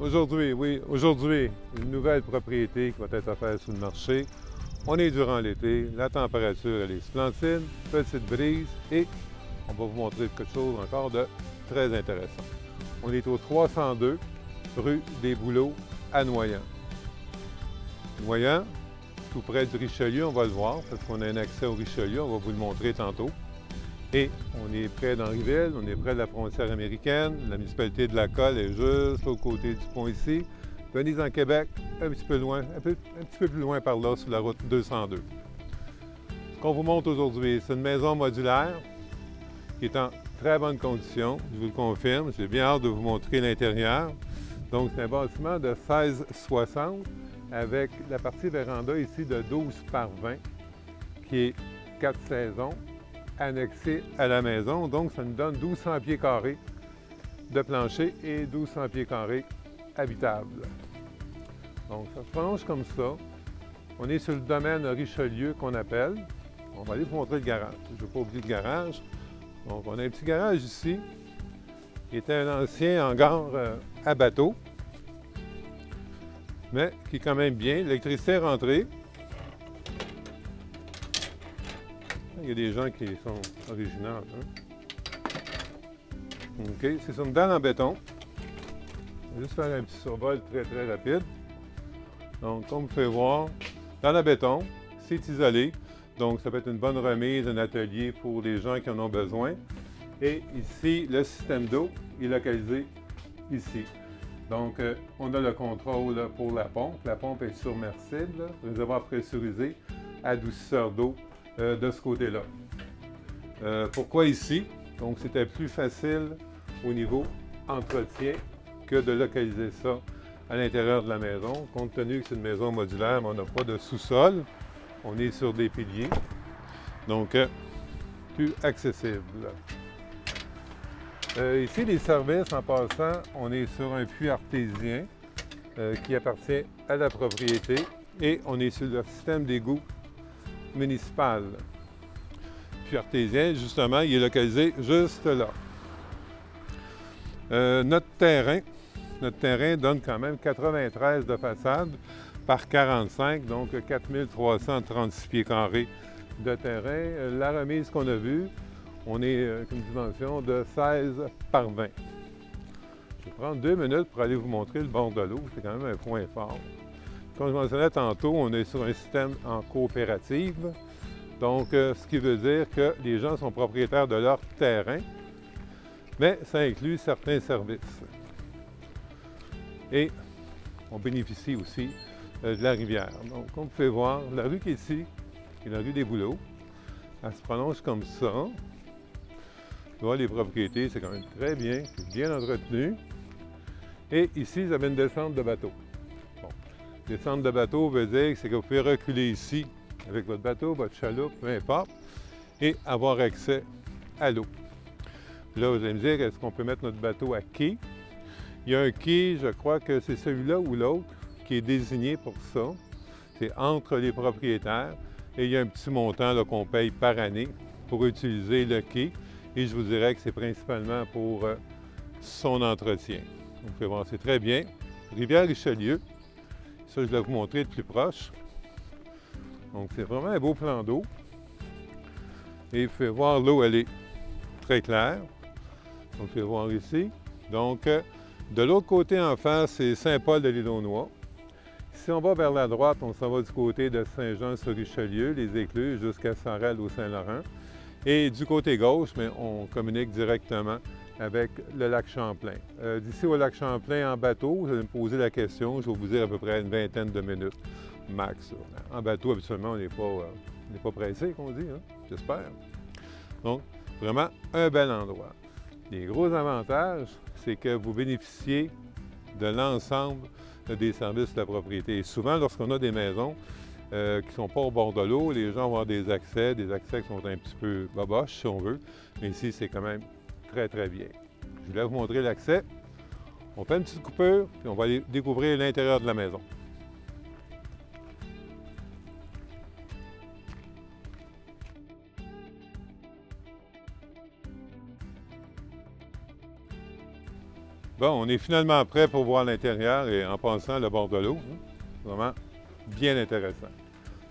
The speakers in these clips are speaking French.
Aujourd'hui, oui, aujourd'hui, une nouvelle propriété qui va être offerte sur le marché. On est durant l'été, la température elle est splendide, petite brise et on va vous montrer quelque chose encore de très intéressant. On est au 302 rue des Bouleaux à Noyant. Noyant, tout près du Richelieu, on va le voir parce qu'on a un accès au Richelieu, on va vous le montrer tantôt. Et on est près d'Henryville, on est près de la frontière américaine. La municipalité de Lacolle est juste au côté du pont ici. Venise en Québec, un petit peu loin, un petit peu plus loin par là, sur la route 202. Ce qu'on vous montre aujourd'hui, c'est une maison modulaire qui est en très bonne condition, je vous le confirme. J'ai bien hâte de vous montrer l'intérieur. Donc, c'est un bâtiment de 1660 avec la partie véranda ici de 12 par 20 qui est 4 saisons annexé à la maison. Donc, ça nous donne 1200 pieds carrés de plancher et 1200 pieds carrés habitables. Donc, ça se prolonge comme ça. On est sur le domaine Richelieu qu'on appelle. On va aller vous montrer le garage. Je ne vais pas oublier le garage. Donc, on a un petit garage ici qui était un ancien hangar à bateau, mais qui est quand même bien. L'électricité est rentrée. Il y a des gens qui sont originaux. OK, c'est sur une dalle en béton. Je vais juste faire un petit survol très rapide. Donc, comme vous pouvez voir, dalle en béton, c'est isolé. Donc, ça peut être une bonne remise, un atelier pour les gens qui en ont besoin. Et ici, le système d'eau est localisé ici. Donc, on a le contrôle pour la pompe. La pompe est submersible, réservoir pressurisé, adoucisseur d'eau de ce côté-là. Pourquoi ici? Donc, c'était plus facile au niveau entretien que de localiser ça à l'intérieur de la maison. Compte tenu que c'est une maison modulaire, mais on n'a pas de sous-sol. On est sur des piliers. Donc, plus accessible. Ici, les services, en passant, on est sur un puits artésien qui appartient à la propriété et on est sur le système d'égout municipal. Puits artésien, justement, il est localisé juste là. Notre terrain donne quand même 93 de façade par 45, donc 4336 pieds carrés de terrain. La remise qu'on a vue, on est avec une dimension de 16 par 20. Je vais prendre 2 minutes pour aller vous montrer le bord de l'eau, c'est quand même un point fort. Comme je mentionnais tantôt, on est sur un système en coopérative. Donc, ce qui veut dire que les gens sont propriétaires de leur terrain, mais ça inclut certains services. Et on bénéficie aussi de la rivière. Donc, comme vous pouvez voir, la rue qui est ici, qui est la rue des Bouleaux, elle se prolonge comme ça. Vous voyez, les propriétés, c'est quand même très bien, c'est bien entretenu. Et ici, vous avez une descente de bateau. Bon, descente de bateau veut dire que vous pouvez reculer ici avec votre bateau, votre chaloupe, peu importe, et avoir accès à l'eau. Là, vous allez me dire, est-ce qu'on peut mettre notre bateau à quai? Il y a un quai, je crois que c'est celui-là ou l'autre, qui est désigné pour ça. C'est entre les propriétaires. Et il y a un petit montant qu'on paye par année pour utiliser le quai. Et je vous dirais que c'est principalement pour son entretien. Vous pouvez voir, c'est très bien. Rivière-Richelieu. Ça, je vais vous montrer de plus proche. Donc, c'est vraiment un beau plan d'eau. Et vous pouvez voir, l'eau, elle est très claire. Donc, vous pouvez voir ici. Donc, de l'autre côté en face, c'est Saint-Paul-de-l'Île-aux-Noix. Si on va vers la droite, on s'en va du côté de Saint-Jean-sur-Richelieu, les Écluses, jusqu'à Sorel au Saint-Laurent. Et du côté gauche, mais on communique directement avec le lac Champlain. D'ici au lac Champlain en bateau, vous allez me poser la question, je vais vous dire à peu près une vingtaine de minutes max. En bateau, habituellement, on n'est pas pressé, qu'on dit, hein? J'espère. Donc, vraiment un bel endroit. Les gros avantages, c'est que vous bénéficiez de l'ensemble des services de la propriété. Et souvent, lorsqu'on a des maisons qui ne sont pas au bord de l'eau, les gens vont avoir des accès qui sont un petit peu boboches, si on veut. Mais ici, c'est quand même très bien. Je voulais vous montrer l'accès. On fait une petite coupure, puis on va aller découvrir l'intérieur de la maison. Bon, on est finalement prêt pour voir l'intérieur et en passant le bord de l'eau. Vraiment bien intéressant.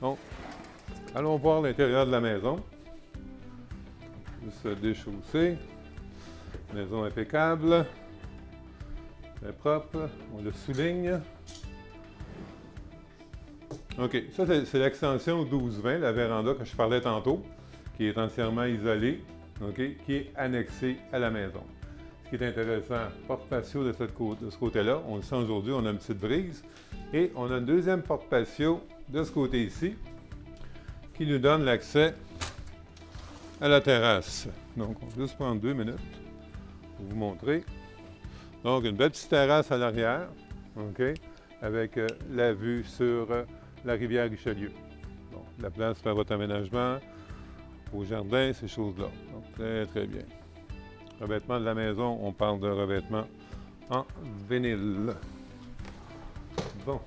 Donc, allons voir l'intérieur de la maison. Juste se déchausser. Maison impeccable. Très propre. On le souligne. OK. Ça, c'est l'extension 12-20, la véranda que je parlais tantôt, qui est entièrement isolée, OK, qui est annexée à la maison. Ce qui est intéressant, porte patio de ce côté-là. On le sent aujourd'hui, on a une petite brise. Et on a une deuxième porte patio de ce côté ici, qui nous donne l'accès à la terrasse. Donc, on va juste prendre 2 minutes pour vous montrer. Donc, une belle petite terrasse à l'arrière, OK, avec la vue sur la rivière Richelieu. Donc, la place pour faire votre aménagement, au jardin, ces choses-là. Donc, très, très bien. Revêtement de la maison, on parle de revêtement en vinyle. Bon.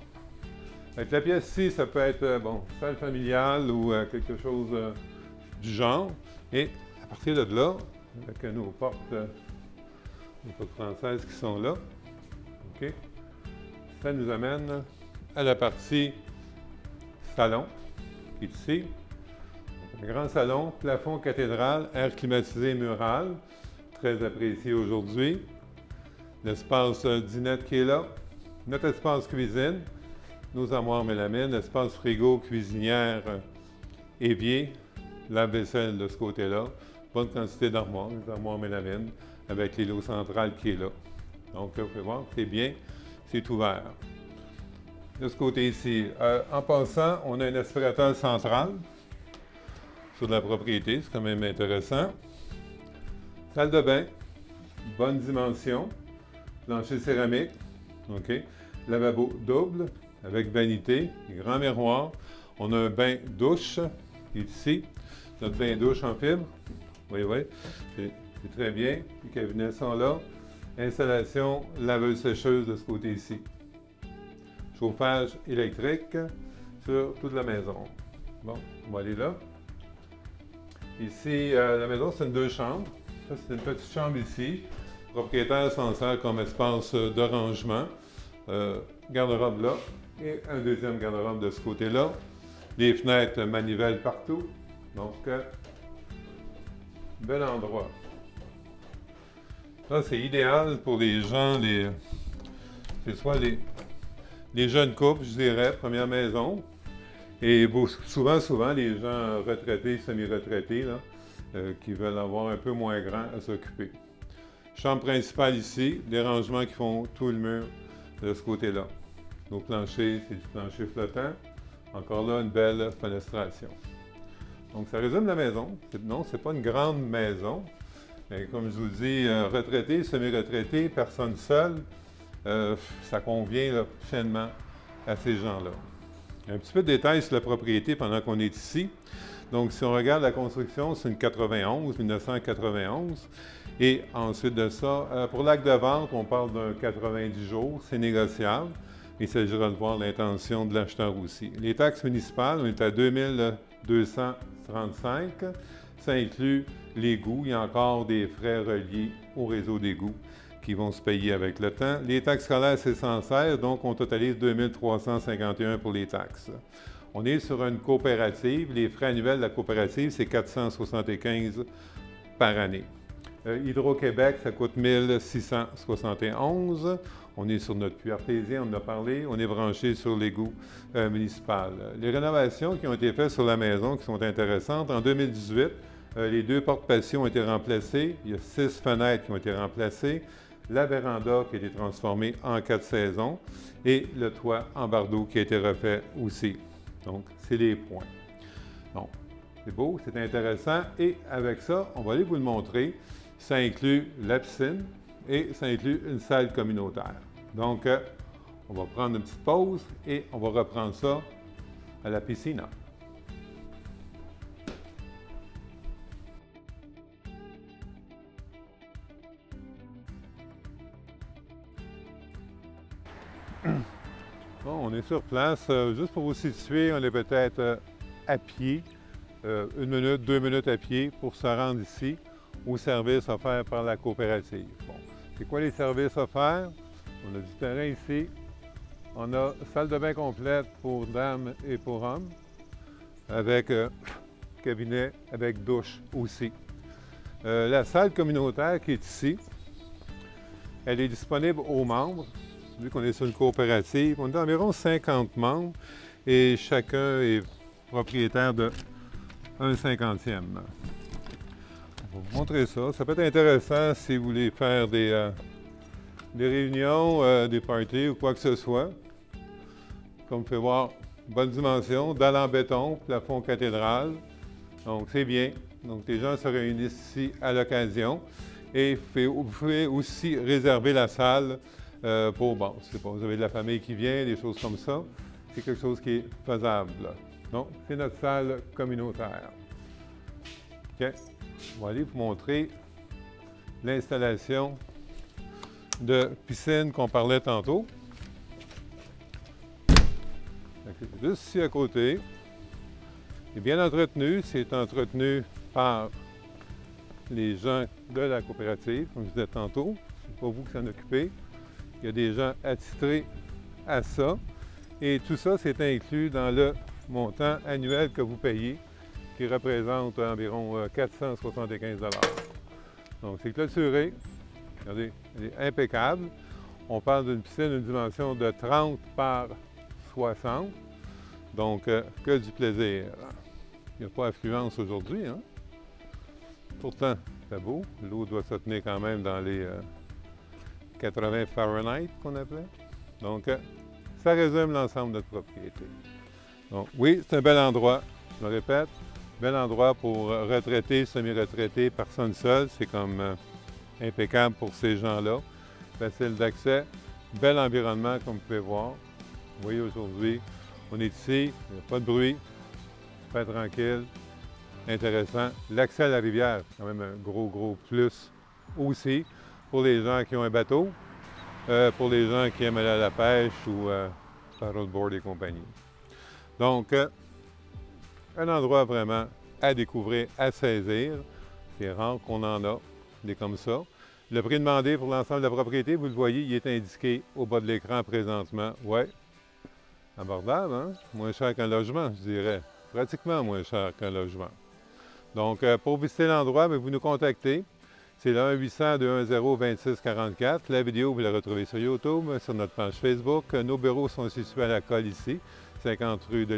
Avec la pièce ici, ça peut être, bon, salle familiale ou quelque chose du genre. Et à partir de là, avec nos portes françaises qui sont là, OK, ça nous amène à la partie salon, qui est ici. Un grand salon, plafond cathédrale, air climatisé mural, très apprécié aujourd'hui. L'espace dinette qui est là, notre espace cuisine, nos armoires mélamine, l'espace frigo, cuisinière, évier, lave-vaisselle de ce côté-là, bonne quantité d'armoires, les armoires mélamine, avec l'îlot central qui est là. Donc là, vous pouvez voir, c'est bien, c'est ouvert. De ce côté ici, en passant, on a un aspirateur central sur la propriété, c'est quand même intéressant. Salle de bain, bonne dimension, plancher céramique, OK. Lavabo double avec vanité, grand miroir. On a un bain douche qui est ici, notre bain douche en fibre. Oui, oui, c'est très bien. Les cabinets sont là. Installation laveuse-sécheuse de ce côté ici. Chauffage électrique sur toute la maison. Bon, on va aller là. Ici, la maison, c'est une 2 chambres. Ça, c'est une petite chambre ici. Le propriétaire s'en sert comme espace de rangement. Garde-robe là et un deuxième garde-robe de ce côté-là. Les fenêtres manivelles partout. Donc, bel endroit. Ça, c'est idéal pour les gens, c'est soit les jeunes couples, je dirais, première maison. Et souvent, les gens retraités, semi-retraités, qui veulent avoir un peu moins grand à s'occuper. Chambre principale ici, des rangements qui font tout le mur de ce côté-là. Nos planchers, c'est du plancher flottant. Encore là, une belle fenestration. Donc, ça résume la maison. Non, c'est pas une grande maison. Mais comme je vous dis, retraité, semi-retraité, personne seule, ça convient là, pleinement à ces gens-là. Un petit peu de détails sur la propriété pendant qu'on est ici. Donc, si on regarde la construction, c'est une 1991. Et ensuite de ça, pour l'acte de vente, on parle d'un 90 jours, c'est négociable. Il s'agira de voir l'intention de l'acheteur aussi. Les taxes municipales, on est à 2235. Ça inclut l'égouts. Il y a encore des frais reliés au réseau d'égouts qui vont se payer avec le temps. Les taxes scolaires, c'est 116, donc on totalise 2351 pour les taxes. On est sur une coopérative. Les frais annuels de la coopérative, c'est 475 par année. Hydro-Québec, ça coûte 1671. On est sur notre puits artésien, on en a parlé. On est branché sur l'égout municipal. Les rénovations qui ont été faites sur la maison qui sont intéressantes. En 2018, les 2 portes-patio ont été remplacées. Il y a 6 fenêtres qui ont été remplacées. La véranda qui a été transformée en 4 saisons. Et le toit en bardeau qui a été refait aussi. Donc, c'est les points. Donc, c'est beau, c'est intéressant. Et avec ça, on va aller vous le montrer. Ça inclut la piscine et ça inclut une salle communautaire. Donc, on va prendre une petite pause et on va reprendre ça à la piscine. Bon, on est sur place. Juste pour vous situer, on est peut-être à pied, 1 minute, 2 minutes à pied pour se rendre ici au service offert par la coopérative. Bon, C'est quoi les services offerts? On a du terrain ici. On a salle de bain complète pour dames et pour hommes, avec cabinet, avec douche aussi. La salle communautaire qui est ici, elle est disponible aux membres. Vu qu'on est sur une coopérative, on est environ 50 membres et chacun est propriétaire de 1/50e. Je vais vous montrer ça. Ça peut être intéressant si vous voulez faire des réunions, des parties ou quoi que ce soit. Comme vous pouvez voir, bonne dimension, dalle en béton, plafond cathédrale. Donc c'est bien. Donc les gens se réunissent ici à l'occasion. Et vous pouvez aussi réserver la salle pour, bon, je sais pas, vous avez de la famille qui vient, des choses comme ça. C'est quelque chose qui est faisable. Donc, c'est notre salle communautaire. OK. On va aller vous montrer l'installation de piscine qu'on parlait tantôt. C'est juste ici à côté. C'est bien entretenu. C'est entretenu par les gens de la coopérative, comme je disais tantôt. C'est pas vous qui s'en occupez. Il y a des gens attitrés à ça. Et tout ça, c'est inclus dans le montant annuel que vous payez, qui représente environ 475 $. Donc, c'est clôturé. Regardez, elle est impeccable. On parle d'une piscine d'une dimension de 30 par 60. Donc, que du plaisir. Il n'y a pas d'affluence aujourd'hui, hein? Pourtant, c'est beau. L'eau doit se tenir quand même dans les 80 Fahrenheit qu'on appelait. Donc, ça résume l'ensemble de notre propriété. Donc, oui, c'est un bel endroit. Je le répète, bel endroit pour retraités, semi-retraités, personnes seules. C'est comme impeccable pour ces gens-là. Facile d'accès. Bel environnement, comme vous pouvez voir. Vous voyez aujourd'hui, on est ici, il n'y a pas de bruit, très tranquille, intéressant. L'accès à la rivière, c'est quand même un gros plus aussi pour les gens qui ont un bateau, pour les gens qui aiment aller à la pêche ou paddleboard et compagnie. Donc, un endroit vraiment à découvrir, à saisir. C'est rare qu'on en a des comme ça. Le prix demandé pour l'ensemble de la propriété, vous le voyez, il est indiqué au bas de l'écran présentement. Ouais, abordable, hein? Moins cher qu'un logement, je dirais. Pratiquement moins cher qu'un logement. Donc, pour visiter l'endroit, vous nous contactez. C'est le 1-800-210-2644. La vidéo, vous la retrouvez sur YouTube, sur notre page Facebook. Nos bureaux sont situés à la Colle ici, 58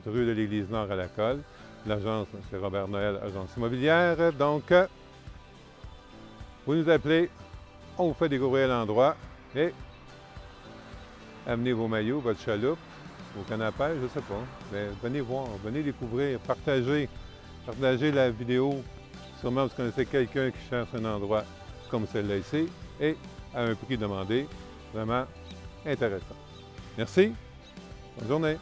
rue de l'Église-Nord à la Colle. L'agence, c'est Robert Noël, agence immobilière. Donc, vous nous appelez, on vous fait découvrir l'endroit et amenez vos maillots, votre chaloupe, vos cannes à pêche, je ne sais pas. Mais venez voir, venez découvrir, partagez la vidéo. Sûrement vous connaissez quelqu'un qui cherche un endroit comme celui-là ici et à un prix demandé vraiment intéressant. Merci, bonne journée.